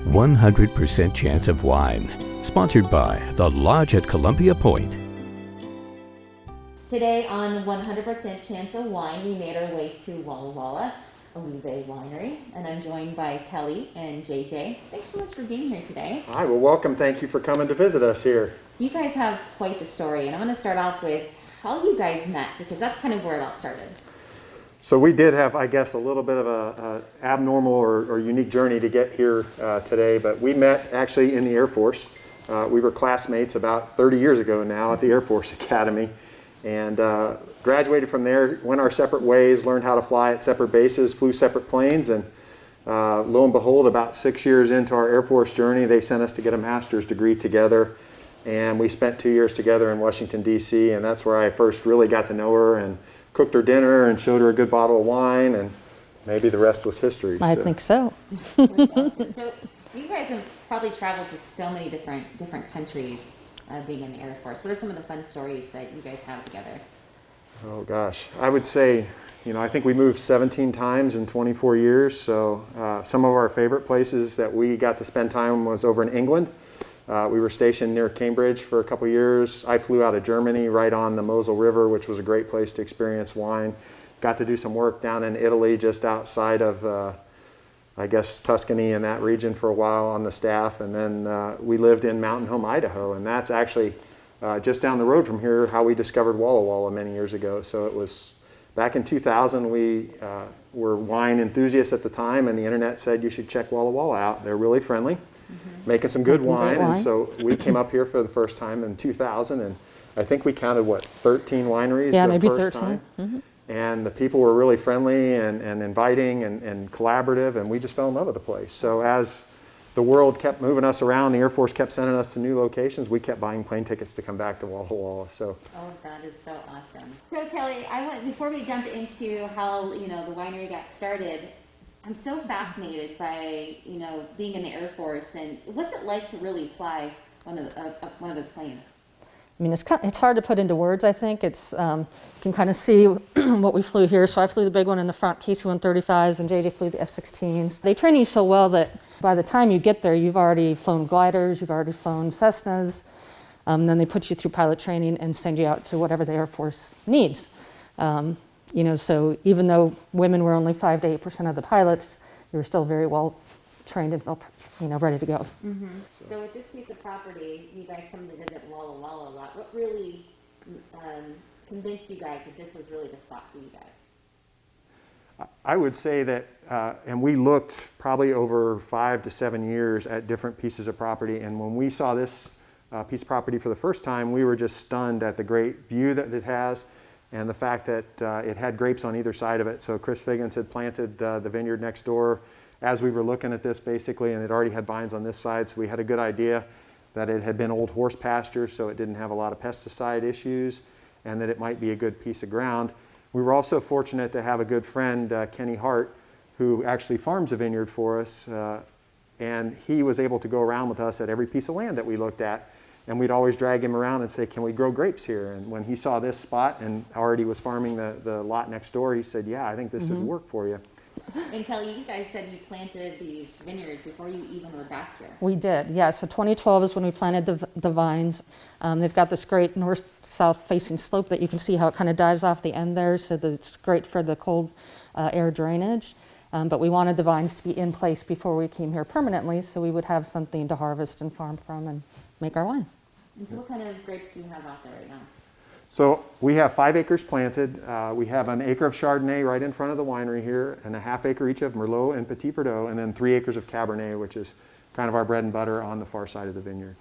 100% Chance of Wine, sponsored by The Lodge at Columbia Point. Today on 100% Chance of Wine, we made our way to Walla Walla, Aluve Winery, and I'm joined by Kelly and JJ. Thanks so much for being here today. Hi, well, welcome. Thank you for coming to visit us here. You guys have quite the story, and I'm going to start off with how you guys met, because that's kind of where it all started. So we did have, I guess, a little bit of a abnormal or unique journey to get here today, but we met actually in the Air Force. We were classmates about 30 years ago now at the Air Force Academy, and graduated from there, went our separate ways, learned how to fly at separate bases, flew separate planes, and lo and behold, about 6 years into our Air Force journey, they sent us to get a master's degree together, and we spent 2 years together in Washington, D.C., and that's where I first really got to know her and cooked her dinner and showed her a good bottle of wine, and maybe the rest was history. I think so. Awesome. So you guys have probably traveled to so many different countries being in the Air Force. What are some of the fun stories that you guys have together? Oh gosh, I would say, I think we moved 17 times in 24 years, so some of our favorite places that we got to spend time was over in England. We were stationed near Cambridge for a couple years. I flew out of Germany right on the Mosel River, which was a great place to experience wine. Got to do some work down in Italy, just outside of, I guess, Tuscany and that region for a while on the staff. And then we lived in Mountain Home, Idaho, and that's actually just down the road from here how we discovered Walla Walla many years ago. So it was back in 2000, we were wine enthusiasts at the time, and the internet said you should check Walla Walla out. They're really friendly. Making some good wine, and so we came up here for the first time in 2000, and I think we counted 13 wineries the first 13. time. Mm-hmm. And the people were really friendly and inviting and collaborative, and we just fell in love with the place. So as the world kept moving us around, the Air Force kept sending us to new locations, we kept buying plane tickets to come back to Walla Walla. So that is so awesome. So Kelly, before we jump into how the winery got started, I'm so fascinated by, being in the Air Force, and what's it like to really fly one of those planes? I mean, it's hard to put into words, I think. It's, you can kind of see what we flew here. So I flew the big one in the front, KC-135s, and JJ flew the F-16s. They train you so well that by the time you get there, you've already flown gliders, you've already flown Cessnas. Then they put you through pilot training and send you out to whatever the Air Force needs. So even though women were only 5 to 8% of the pilots, they were still very well trained and ready to go. Mm-hmm. So with this piece of property, you guys come to visit Walla Walla a lot. What really convinced you guys that this was really the spot for you guys? I would say that, and we looked probably over 5 to 7 years at different pieces of property, and when we saw this piece of property for the first time, we were just stunned at the great view that it has, and the fact that it had grapes on either side of it. So Chris Figgins had planted the vineyard next door as we were looking at this, basically, and it already had vines on this side, so we had a good idea that it had been old horse pasture, so it didn't have a lot of pesticide issues, and that it might be a good piece of ground. We were also fortunate to have a good friend, Kenny Hart, who actually farms a vineyard for us, and he was able to go around with us at every piece of land that we looked at. And we'd always drag him around and say, can we grow grapes here? And when he saw this spot and already was farming the lot next door, he said, yeah, I think this would work for you. And Kelly, you guys said you planted these vineyards before you even were back here. We did, yeah. So 2012 is when we planted the vines. They've got this great north-south facing slope that you can see how it kind of dives off the end there, so that it's great for the cold air drainage. But we wanted the vines to be in place before we came here permanently, so we would have something to harvest and farm from and make our wine. And so what kind of grapes do you have out there right now? So we have 5 acres planted. We have an acre of Chardonnay right in front of the winery here, and a half acre each of Merlot and Petit Verdot, and then 3 acres of Cabernet, which is kind of our bread and butter on the far side of the vineyard.